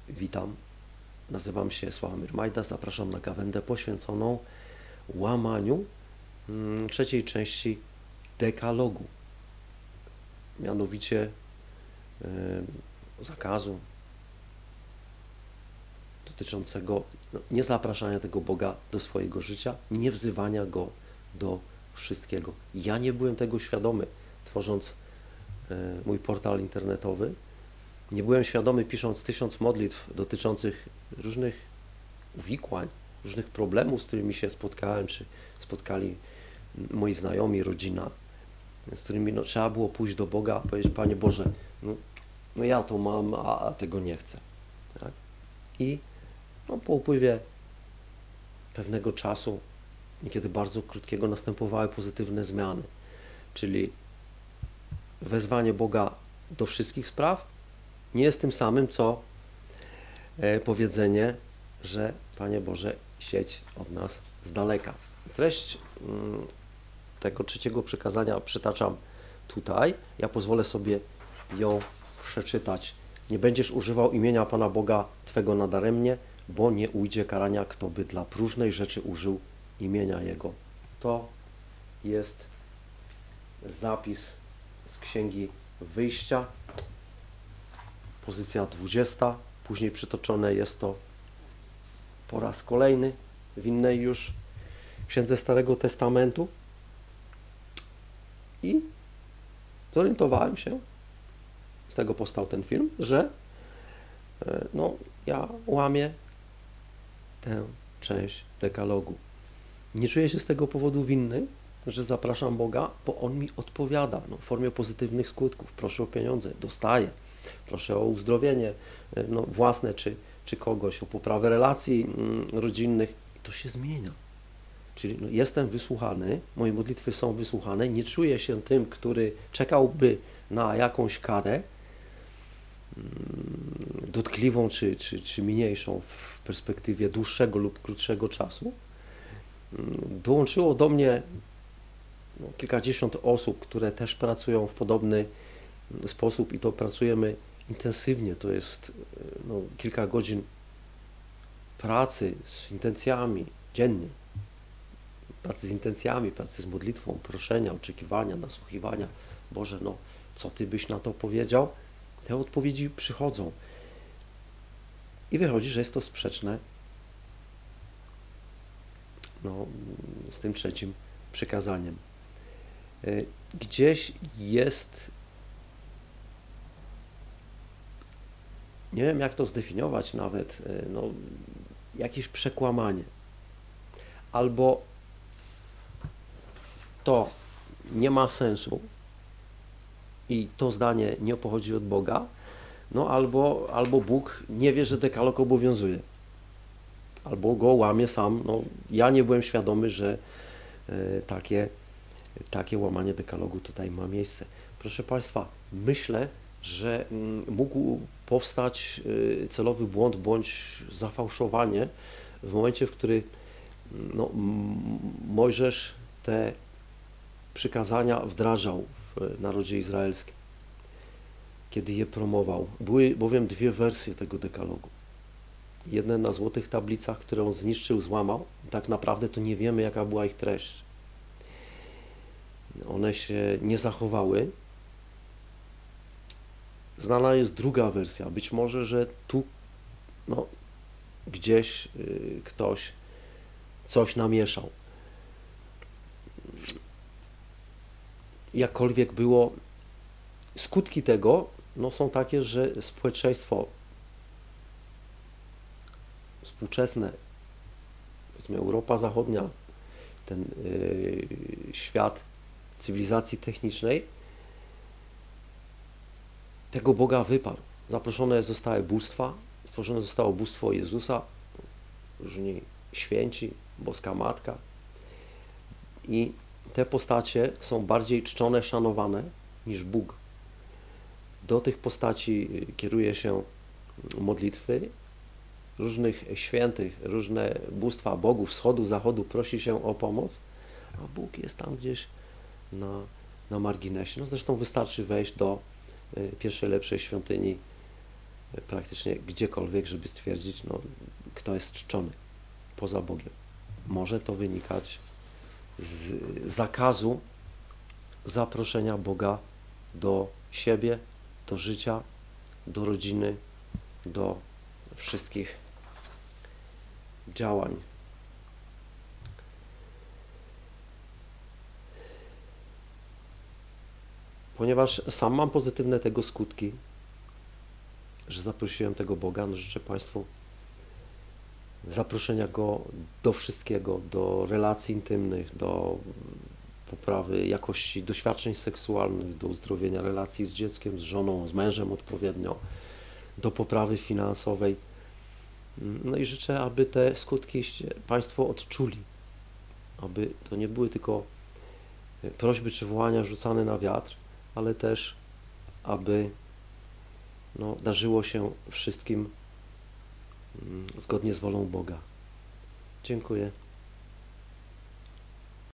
Witam, nazywam się Sławomir Majda, zapraszam na gawędę poświęconą łamaniu trzeciej części dekalogu, mianowicie zakazu dotyczącego niezapraszania tego Boga do swojego życia, nie wzywania Go do wszystkiego. Ja nie byłem tego świadomy, tworząc mój portal internetowy. Nie byłem świadomy, pisząc 1000 modlitw dotyczących różnych uwikłań, różnych problemów, z którymi się spotkałem, czy spotkali moi znajomi, rodzina, z którymi trzeba było pójść do Boga i powiedzieć: Panie Boże, no ja to mam, a tego nie chcę. Tak? I po upływie pewnego czasu, niekiedy bardzo krótkiego, następowały pozytywne zmiany, czyli wezwanie Boga do wszystkich spraw nie jest tym samym, co powiedzenie, że Panie Boże, siedź od nas z daleka. Treść tego trzeciego przykazania przytaczam tutaj. Ja pozwolę sobie ją przeczytać. Nie będziesz używał imienia Pana Boga Twego nadaremnie, bo nie ujdzie karania, kto by dla próżnej rzeczy użył imienia Jego. To jest zapis z Księgi Wyjścia, pozycja 20. Później przytoczone jest to po raz kolejny w innej już Księdze Starego Testamentu. I zorientowałem się, z tego powstał ten film, że ja łamię tę część dekalogu. Nie czuję się z tego powodu winny, że zapraszam Boga, bo On mi odpowiada w formie pozytywnych skutków. Proszę o pieniądze, dostaję. Proszę o uzdrowienie własne czy kogoś, o poprawę relacji rodzinnych. I to się zmienia. Czyli jestem wysłuchany, moje modlitwy są wysłuchane, nie czuję się tym, który czekałby na jakąś karę dotkliwą czy mniejszą w perspektywie dłuższego lub krótszego czasu. Dołączyło do mnie kilkadziesiąt osób, które też pracują w podobny sposób i to pracujemy intensywnie. To jest kilka godzin pracy z intencjami dziennie. Pracy z intencjami, pracy z modlitwą, proszenia, oczekiwania, nasłuchiwania. Boże, co Ty byś na to powiedział? Te odpowiedzi przychodzą. I wychodzi, że jest to sprzeczne z tym trzecim przykazaniem. Gdzieś jest, nie wiem jak to zdefiniować nawet, jakieś przekłamanie. Albo to nie ma sensu i to zdanie nie pochodzi od Boga, albo Bóg nie wie, że dekalog obowiązuje. Albo go łamie sam. Ja nie byłem świadomy, że takie łamanie dekalogu tutaj ma miejsce. Proszę Państwa, myślę, że mógł powstać celowy błąd bądź zafałszowanie w momencie, w którym Mojżesz te przykazania wdrażał w narodzie izraelskim, kiedy je promował. Były bowiem dwie wersje tego dekalogu. Jedne na złotych tablicach, które on zniszczył, złamał. Tak naprawdę to nie wiemy, jaka była ich treść. One się nie zachowały. Znana jest druga wersja. Być może, że tu gdzieś ktoś coś namieszał. Jakkolwiek było, skutki tego są takie, że społeczeństwo współczesne, powiedzmy Europa Zachodnia, ten świat cywilizacji technicznej, tego Boga wyparł. Zaproszone zostały bóstwa, stworzone zostało bóstwo Jezusa, różni święci, Boska Matka. I te postacie są bardziej czczone, szanowane niż Bóg. Do tych postaci kieruje się modlitwy różnych świętych, różne bóstwa bogów wschodu, zachodu prosi się o pomoc, a Bóg jest tam gdzieś na marginesie. Zresztą wystarczy wejść do pierwszej lepszej świątyni praktycznie gdziekolwiek, żeby stwierdzić, no, kto jest czczony poza Bogiem. Może to wynikać z zakazu zaproszenia Boga do siebie, do życia, do rodziny, do wszystkich działań. Ponieważ sam mam pozytywne tego skutki, że zaprosiłem tego Boga, no życzę Państwu zaproszenia Go do wszystkiego, do relacji intymnych, do poprawy jakości doświadczeń seksualnych, do uzdrowienia relacji z dzieckiem, z żoną, z mężem odpowiednio, do poprawy finansowej. No i życzę, aby te skutki Państwo odczuli, aby to nie były tylko prośby czy wołania rzucane na wiatr, ale też, aby darzyło się wszystkim zgodnie z wolą Boga. Dziękuję.